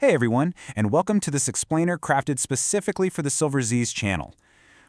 Hey everyone, and welcome to this explainer crafted specifically for the Silverzz channel.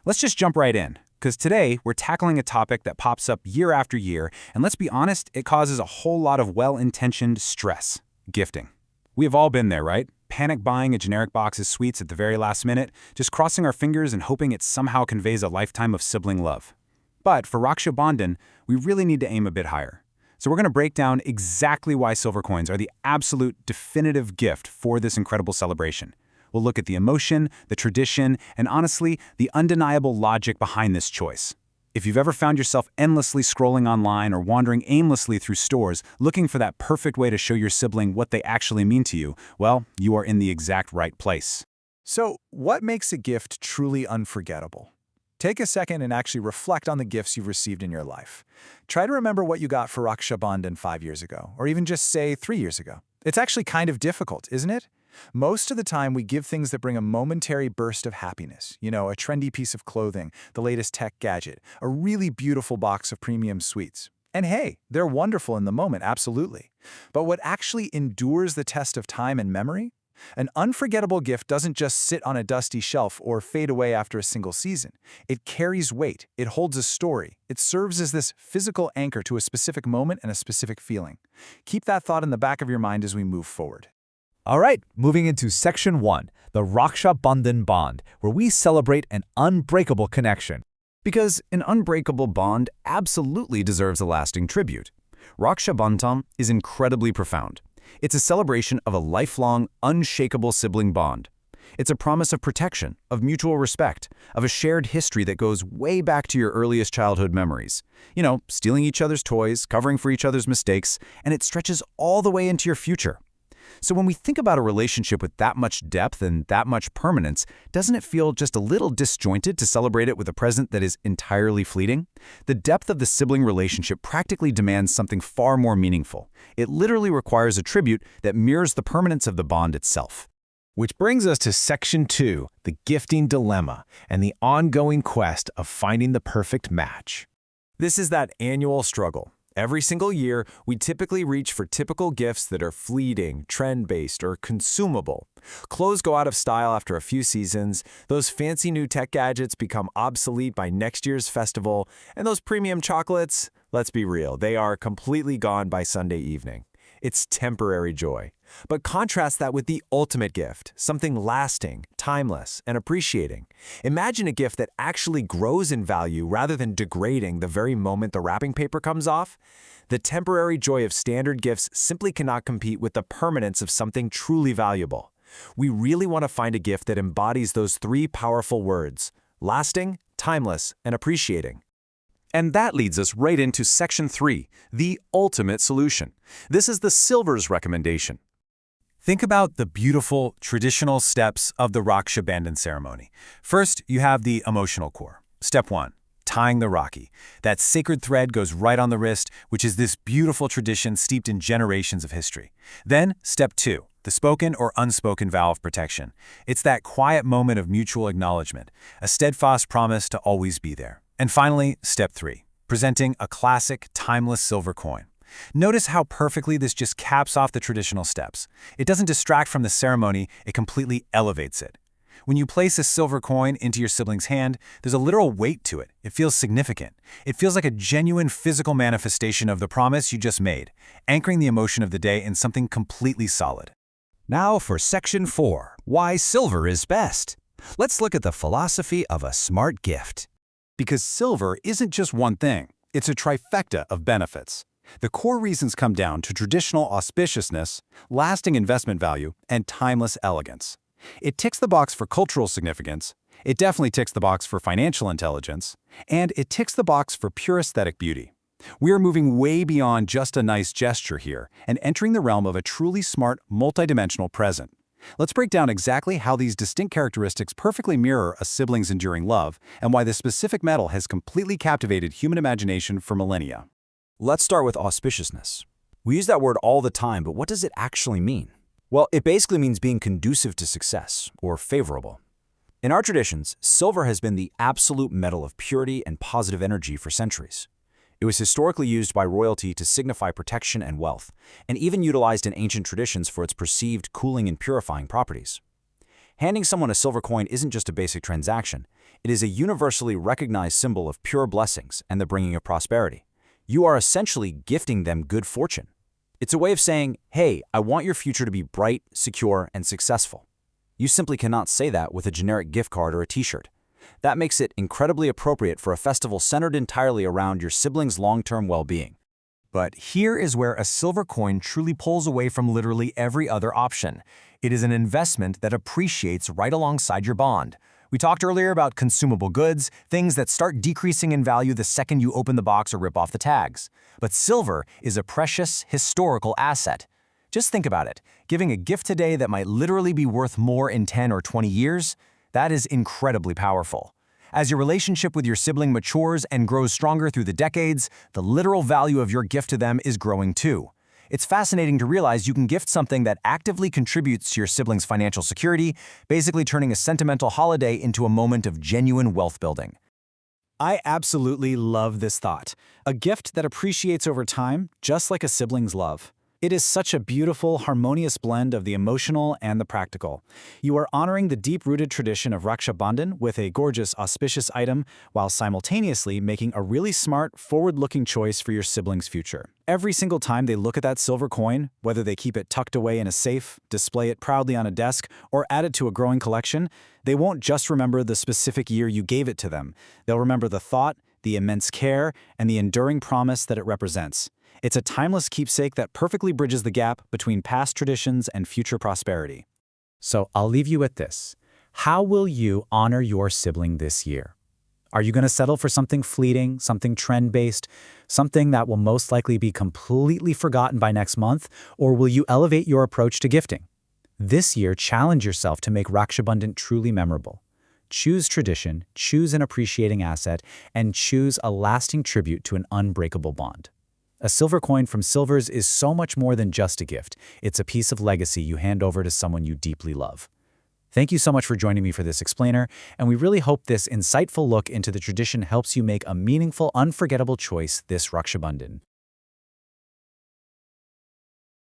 Let's just jump right in, because today we're tackling a topic that pops up year after year, and let's be honest, it causes a whole lot of well-intentioned stress: gifting. We have all been there, right? Panic buying a generic box of sweets at the very last minute, just crossing our fingers and hoping it somehow conveys a lifetime of sibling love. But for Raksha Bandhan, we really need to aim a bit higher. So we're going to break down exactly why silver coins are the absolute definitive gift for this incredible celebration. We'll look at the emotion, the tradition, and honestly, the undeniable logic behind this choice. If you've ever found yourself endlessly scrolling online or wandering aimlessly through stores looking for that perfect way to show your sibling what they actually mean to you, well, you are in the exact right place. So, what makes a gift truly unforgettable? Take a second and actually reflect on the gifts you've received in your life. Try to remember what you got for Raksha Bandhan 5 years ago, or even just say 3 years ago. It's actually kind of difficult, isn't it? Most of the time, we give things that bring a momentary burst of happiness. You know, a trendy piece of clothing, the latest tech gadget, a really beautiful box of premium sweets. And hey, they're wonderful in the moment, absolutely. But what actually endures the test of time and memory? An unforgettable gift doesn't just sit on a dusty shelf or fade away after a single season. It carries weight, it holds a story, it serves as this physical anchor to a specific moment and a specific feeling. Keep that thought in the back of your mind as we move forward. All right, moving into Section 1, the Raksha Bandhan bond, where we celebrate an unbreakable connection. Because an unbreakable bond absolutely deserves a lasting tribute. Raksha Bandhan is incredibly profound. It's a celebration of a lifelong, unshakable sibling bond. It's a promise of protection, of mutual respect, of a shared history that goes way back to your earliest childhood memories. You know, stealing each other's toys, covering for each other's mistakes, and it stretches all the way into your future. So when we think about a relationship with that much depth and that much permanence, doesn't it feel just a little disjointed to celebrate it with a present that is entirely fleeting? The depth of the sibling relationship practically demands something far more meaningful. It literally requires a tribute that mirrors the permanence of the bond itself. Which brings us to Section 2, the gifting dilemma, and the ongoing quest of finding the perfect match. This is that annual struggle. Every single year, we typically reach for typical gifts that are fleeting, trend-based, or consumable. Clothes go out of style after a few seasons, those fancy new tech gadgets become obsolete by next year's festival, and those premium chocolates, let's be real, they are completely gone by Sunday evening. It's temporary joy. But contrast that with the ultimate gift, something lasting, timeless, and appreciating. Imagine a gift that actually grows in value rather than degrading the very moment the wrapping paper comes off. The temporary joy of standard gifts simply cannot compete with the permanence of something truly valuable. We really want to find a gift that embodies those three powerful words: lasting, timeless, and appreciating. And that leads us right into Section 3, the ultimate solution. This is the Silverzz recommendation. Think about the beautiful, traditional steps of the Raksha Bandhan ceremony. First, you have the emotional core. Step 1, tying the Rakhi. That sacred thread goes right on the wrist, which is this beautiful tradition steeped in generations of history. Then, Step 2, the spoken or unspoken vow of protection. It's that quiet moment of mutual acknowledgement, a steadfast promise to always be there. And finally, Step 3, presenting a classic, timeless silver coin. Notice how perfectly this just caps off the traditional steps. It doesn't distract from the ceremony, it completely elevates it. When you place a silver coin into your sibling's hand, there's a literal weight to it. It feels significant. It feels like a genuine physical manifestation of the promise you just made, anchoring the emotion of the day in something completely solid. Now for Section 4, why silver is best. Let's look at the philosophy of a smart gift. Because silver isn't just one thing, it's a trifecta of benefits. The core reasons come down to traditional auspiciousness, lasting investment value, and timeless elegance. It ticks the box for cultural significance, it definitely ticks the box for financial intelligence, and it ticks the box for pure aesthetic beauty. We are moving way beyond just a nice gesture here and entering the realm of a truly smart, multidimensional present. Let's break down exactly how these distinct characteristics perfectly mirror a sibling's enduring love and why this specific metal has completely captivated human imagination for millennia. Let's start with auspiciousness. We use that word all the time, but what does it actually mean? Well, it basically means being conducive to success, or favorable. In our traditions, silver has been the absolute metal of purity and positive energy for centuries. It was historically used by royalty to signify protection and wealth, and even utilized in ancient traditions for its perceived cooling and purifying properties. Handing someone a silver coin isn't just a basic transaction. It is a universally recognized symbol of pure blessings and the bringing of prosperity. You are essentially gifting them good fortune. It's a way of saying, hey, I want your future to be bright, secure, and successful. You simply cannot say that with a generic gift card or a t-shirt. That makes it incredibly appropriate for a festival centered entirely around your siblings' long-term well-being. But here is where a silver coin truly pulls away from literally every other option. It is an investment that appreciates right alongside your bond. We talked earlier about consumable goods, things that start decreasing in value the second you open the box or rip off the tags. But silver is a precious, historical asset. Just think about it. Giving a gift today that might literally be worth more in 10 or 20 years, that is incredibly powerful. As your relationship with your sibling matures and grows stronger through the decades, the literal value of your gift to them is growing too. It's fascinating to realize you can gift something that actively contributes to your sibling's financial security, basically turning a sentimental holiday into a moment of genuine wealth building. I absolutely love this thought. A gift that appreciates over time, just like a sibling's love. It is such a beautiful, harmonious blend of the emotional and the practical. You are honoring the deep-rooted tradition of Raksha Bandhan with a gorgeous, auspicious item, while simultaneously making a really smart, forward-looking choice for your sibling's future. Every single time they look at that silver coin, whether they keep it tucked away in a safe, display it proudly on a desk, or add it to a growing collection, they won't just remember the specific year you gave it to them. They'll remember the thought, the immense care, and the enduring promise that it represents. It's a timeless keepsake that perfectly bridges the gap between past traditions and future prosperity. So I'll leave you with this. How will you honor your sibling this year? Are you going to settle for something fleeting, something trend-based, something that will most likely be completely forgotten by next month, or will you elevate your approach to gifting? This year, challenge yourself to make Raksha Bandhan truly memorable. Choose tradition, choose an appreciating asset, and choose a lasting tribute to an unbreakable bond. A silver coin from Silverzz is so much more than just a gift. It's a piece of legacy you hand over to someone you deeply love. Thank you so much for joining me for this explainer, and we really hope this insightful look into the tradition helps you make a meaningful, unforgettable choice this Raksha Bandhan.